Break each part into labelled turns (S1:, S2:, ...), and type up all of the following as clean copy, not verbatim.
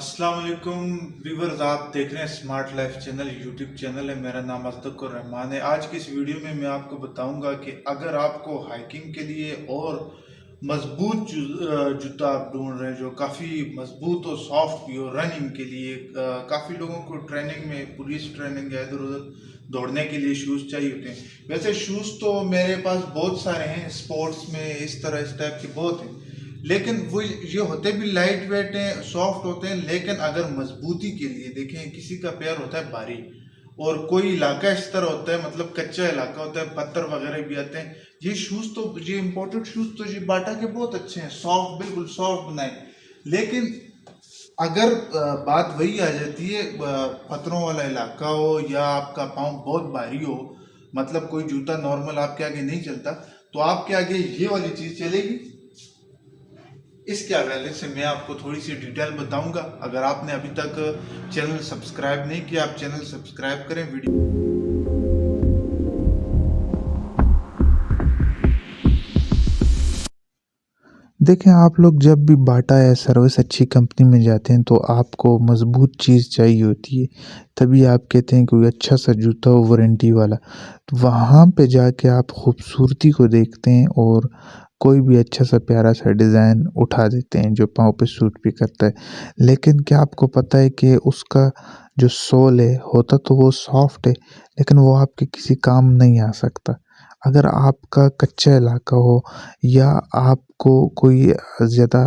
S1: अस्सलाम वालेकुम व्यूवर्स, आप देख रहे हैं smart life channel. YouTube channel है। मेरा नाम अज़दकुर रहमान है। आज की इस वीडियो में मैं आपको बताऊंगा कि अगर आपको हाइकिंग के लिए और मजबूत जूता आप ढूंढ रहे हैं जो काफ़ी मजबूत और सॉफ्ट भी हो रनिंग के लिए। काफ़ी लोगों को ट्रेनिंग में, पुलिस ट्रेनिंग या इधर उधर दौड़ने के लिए शूज़ चाहिए होते हैं। वैसे शूज़ तो मेरे पास बहुत सारे हैं, स्पोर्ट्स में इस टाइप के बहुत हैं, लेकिन वो ये होते भी लाइट वेट हैं, सॉफ्ट होते हैं। लेकिन अगर मजबूती के लिए देखें, किसी का पैर होता है भारी और कोई इलाका इस तरह होता है, मतलब कच्चा इलाका होता है, पत्थर वगैरह भी आते हैं। ये शूज़ तो, ये इम्पोर्टेड शूज़ तो ये बाटा के बहुत अच्छे हैं, सॉफ्ट, बिल्कुल सॉफ्ट बनाए। लेकिन अगर बात वही आ जाती है, पत्थरों वाला इलाका हो या आपका पाँव बहुत भारी हो, मतलब कोई जूता नॉर्मल आपके आगे नहीं चलता, तो आपके आगे ये वाली चीज़ चलेगी। इसके हवाले से मैं आपको थोड़ी सी डिटेल बताऊंगा। अगर आपने अभी तक चैनल सब्सक्राइब नहीं किया, आप चैनल सब्सक्राइब करें। वीडियो
S2: देखें, आप लोग जब भी बाटा या सर्विस अच्छी कंपनी में जाते हैं तो आपको मज़बूत चीज़ चाहिए होती है। तभी आप कहते हैं कोई अच्छा सा जूता हो वारंटी वाला, तो वहाँ पे जाके आप खूबसूरती को देखते हैं और कोई भी अच्छा सा प्यारा सा डिज़ाइन उठा देते हैं जो पाँव पे सूट भी करता है। लेकिन क्या आपको पता है कि उसका जो सोल है होता तो वो सॉफ्ट है, लेकिन वो आपके किसी काम नहीं आ सकता। अगर आपका कच्चा इलाका हो या आपको कोई ज़्यादा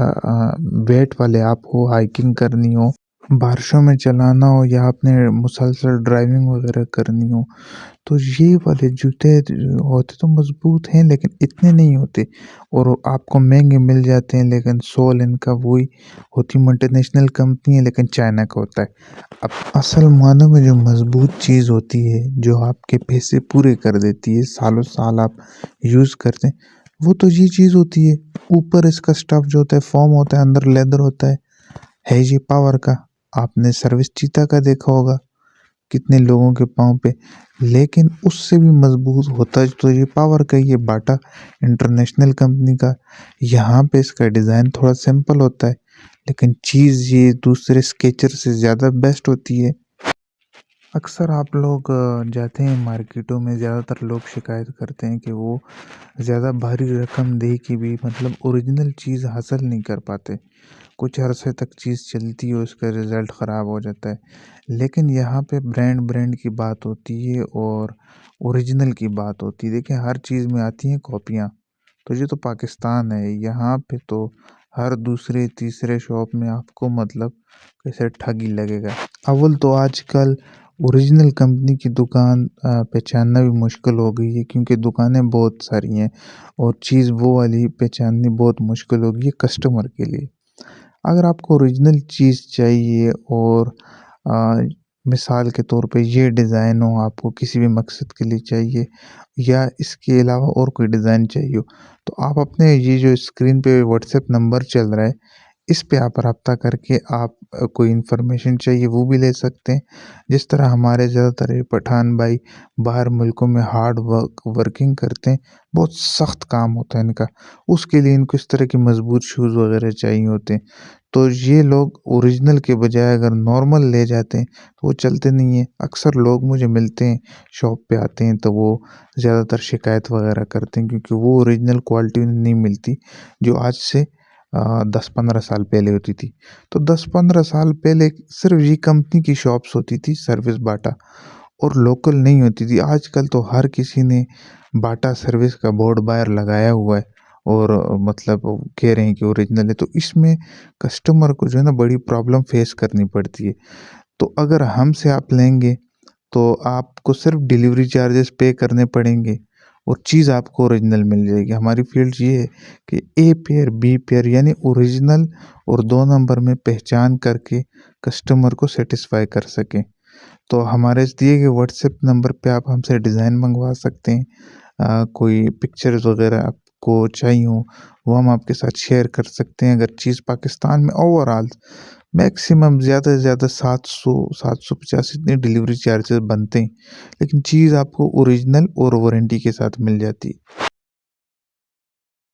S2: वेट वाले आप हो, हाइकिंग करनी हो, बारिशों में चलाना हो या आपने मुसलसल ड्राइविंग वगैरह करनी हो, तो ये वाले जूते होते तो मज़बूत हैं लेकिन इतने नहीं होते और आपको महंगे मिल जाते हैं। लेकिन सोल इनका वही होती, मल्टीनेशनल कंपनी है लेकिन चाइना का होता है। अब असल मानों में जो मज़बूत चीज़ होती है, जो आपके पैसे पूरे कर देती है, सालों साल आप यूज़ करते हैं, वो तो ये चीज़ होती है। ऊपर इसका स्टफ़ जो होता है फ़ोम होता है, अंदर लेदर होता है ये पावर का। आपने सर्विस चीता का देखा होगा कितने लोगों के पाँव पे, लेकिन उससे भी मजबूत होता है तो ये पावर का, ये बाटा इंटरनेशनल कंपनी का। यहाँ पे इसका डिज़ाइन थोड़ा सिंपल होता है लेकिन चीज़ ये दूसरे स्केचर से ज़्यादा बेस्ट होती है। अक्सर आप लोग जाते हैं मार्केटों में, ज़्यादातर लोग शिकायत करते हैं कि वो ज़्यादा भारी रकम दे के भी मतलब ओरिजिनल चीज़ हासिल नहीं कर पाते। कुछ अरसे तक चीज़ चलती है, उसका रिज़ल्ट ख़राब हो जाता है। लेकिन यहाँ पे ब्रांड ब्रांड की बात होती है और ओरिजिनल की बात होती है। देखिए, हर चीज़ में आती हैं कॉपियाँ, तो ये तो पाकिस्तान है, यहाँ पे तो हर दूसरे तीसरे शॉप में आपको मतलब कैसे ठगी लगेगा। अव्वल तो आजकल ओरिजिनल कंपनी की दुकान पहचानना भी मुश्किल हो गई है, क्योंकि दुकानें बहुत सारी हैं और चीज़ वो वाली पहचाननी बहुत मुश्किल हो गई है कस्टमर के लिए। अगर आपको ओरिजिनल चीज़ चाहिए और आ, मिसाल के तौर पे ये डिज़ाइन हो, आपको किसी भी मकसद के लिए चाहिए या इसके अलावा और कोई डिज़ाइन चाहिए हो, तो आप अपने ये जो स्क्रीन पे व्हाट्सएप नंबर चल रहा है, इस पे आप रब्ता करके आप कोई इन्फॉर्मेशन चाहिए वो भी ले सकते हैं। जिस तरह हमारे ज़्यादातर ये पठान भाई बाहर मुल्कों में हार्ड वर्किंग करते हैं, बहुत सख्त काम होता है इनका, उसके लिए इनको इस तरह की मजबूत शूज़ वगैरह चाहिए होते हैं। तो ये लोग ओरिजिनल के बजाय अगर नॉर्मल ले जाते हैं तो वो चलते नहीं हैं। अक्सर लोग मुझे मिलते हैं, शॉप पे आते हैं, तो वो ज़्यादातर शिकायत वगैरह करते हैं क्योंकि वो ओरिजिनल क्वालिटी नहीं मिलती जो आज से 10-15 साल पहले होती थी। तो 10-15 साल पहले सिर्फ ये कंपनी की शॉप्स होती थी, सर्विस बाटा, और लोकल नहीं होती थी। आजकल तो हर किसी ने बाटा सर्विस का बोर्ड बाहर लगाया हुआ है और मतलब वो कह रहे हैं कि ओरिजिनल है, तो इसमें कस्टमर को जो है ना बड़ी प्रॉब्लम फेस करनी पड़ती है। तो अगर हमसे आप लेंगे तो आपको सिर्फ डिलीवरी चार्जेस पे करने पड़ेंगे और चीज़ आपको ओरिजिनल मिल जाएगी। हमारी फील्ड ये है कि ए पेयर बी पेयर यानी ओरिजिनल और 2 नंबर में पहचान करके कस्टमर को सेटिस्फाई कर सकें। तो हमारे इस दिए गए व्हाट्सएप नंबर पे आप हमसे डिज़ाइन मंगवा सकते हैं। कोई पिक्चर्स वगैरह आपको चाहिए हो वो हम आपके साथ शेयर कर सकते हैं। अगर चीज़ पाकिस्तान में ओवरऑल मैक्सिमम ज़्यादा से ज़्यादा 700-750 इतने डिलीवरी चार्जेस बनते हैं, लेकिन चीज़ आपको ओरिजिनल और वारंटी के साथ मिल जाती है।